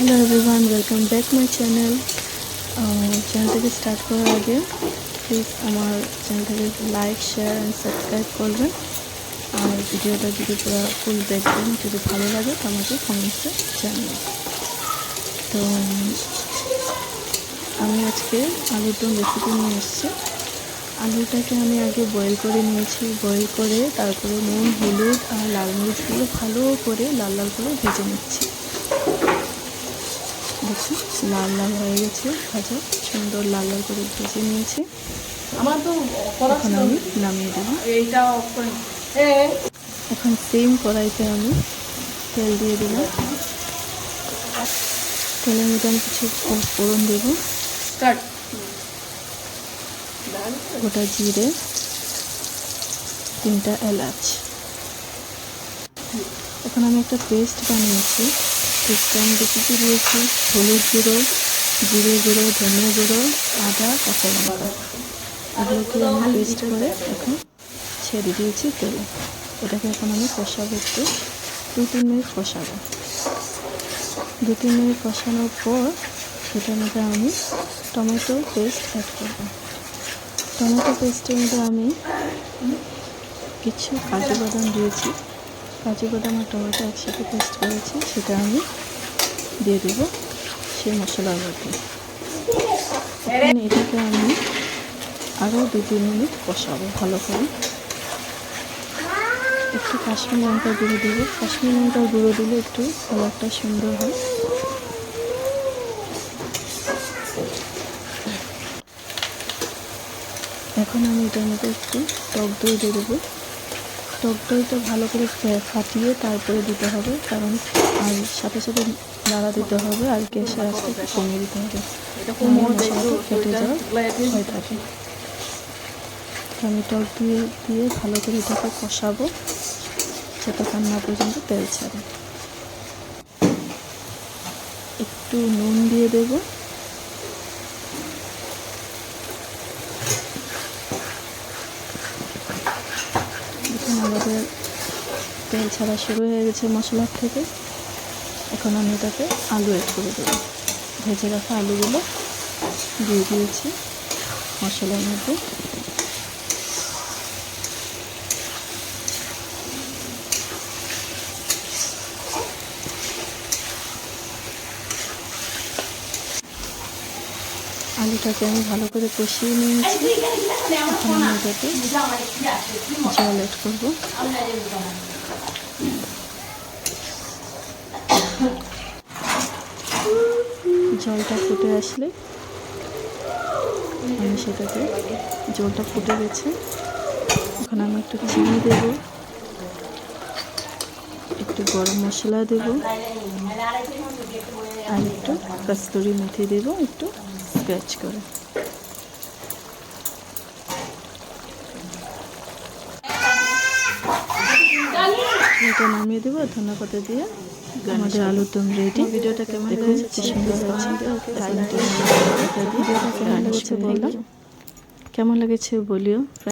Hello everyone, welcome back my channel. চ্যানেলটাকে start করার আগে প্লিজ আমার চ্যানেলটাকে লাইক, শেয়ার অ্যান্ড সাবস্ক্রাইব করবেন। আর ভিডিওটা যদি পুরো ফুল দেখবেন, যদি ভালো লাগে তো আমাকে কমেন্টসে জানাবেন। তো আমি আজকে আলুর দম রেসিপি নিয়ে এসেছি। আলুটাকে আমি আগে বয়েল করে নিয়েছি। বয়েল করে তারপরে নুন, হলুদ আর লাল মরিচগুলো ভালো করে লাল লাল করে ভেজে নিচ্ছি। দেখুন লাল লাল হয়ে গেছে ভাজা, সুন্দর লাল লাল করে ভেজে নিয়েছি। এখন আমি নামিয়ে দেবো। এখন সেম কড়াইতে আমি তেল দিয়ে দিলাম। তেলের মধ্যে আমি কিছু ফোড়ন দেবো। গোটা জিরে, 3টা এলাচ। এখন আমি একটা পেস্ট বানিয়েছি। পেস্টটার মধ্যে কিছু দিয়েছি হলুদ গুঁড়ো, জিরে গুঁড়ো, ধনে গুঁড়ো, আদা, কাঁচা লঙ্কা। এগুলোকে আমি পেস্ট করে এখন ছেড়ে দিয়েছি তেলে। এটাকে এখন আমি কষাবো, একটু 2-3 মিনিট কষাবো। 2-3 মিনিট কষানোর পর এটার মধ্যে আমি টমেটো পেস্ট অ্যাড করবো। টমেটো পেস্টের মধ্যে আমি কিছু কাজু বাদাম দিয়েছি। কাজু বাদাম আর টমেটো একসাথে পেস্ট করেছি, সেটা আমি দিয়ে দেবো সেই মশলার মধ্যে। এখন এটাকে আমি আরও 2-3 মিনিট কষাবো ভালো করে। একটু কাশ্মীরি লঙ্কার গুঁড়ো দেবো। কাশ্মীরি লঙ্কার গুঁড়ো দিলে একটু কালারটা সুন্দর হয়। এখন আমি এটার মধ্যে একটু টক দই দিয়ে দেবো। টক দইটা ভালো করে ফাটিয়ে তারপরে দিতে হবে, কারণ আর সাথে সাথে নাড়া দিতে হবে আর গ্যাসের আঁচটা একটু কমিয়ে দিতে হবে, মশলাটা ফেটে যাওয়ার ভয় থাকে। আমি টক দিয়ে ভালো করে এটাকে কষাবো যতক্ষণ না পর্যন্ত তেল ছাড়ে। একটু নুন দিয়ে দেবো। এখন আমাদের তেল ছাড়া শুরু হয়ে গেছে মশলার থেকে। এখন আমি এটাকে আলু অ্যাড করে দেবো। ভেজে রাখা আলুগুলো দিয়ে দিয়েছি মশলার মধ্যে। আলুটাকে আমি ভালো করে কষিয়ে নিয়েছি। এখন আমি এটাকে জল অ্যাড করবো। জলটা ফুটে আসলে আমি সেটাকে, জলটা ফুটে গেছে, এখন আমি একটু চিনি দেবো, একটু গরম মশলা দেবো আর একটু কস্তুরি মেথি দেবো, একটু স্ক্র্যাচ করে। এটা নামিয়ে দেবো ধন্যবাদ দিয়ে। আমাদের আলুর দম রেডি। ভিডিওটা কেমন লেগেছে কি সুন্দর হয়েছে। ভিডিওটা কেমন লেগেছে বললাম, কেমন লেগেছে বলিও।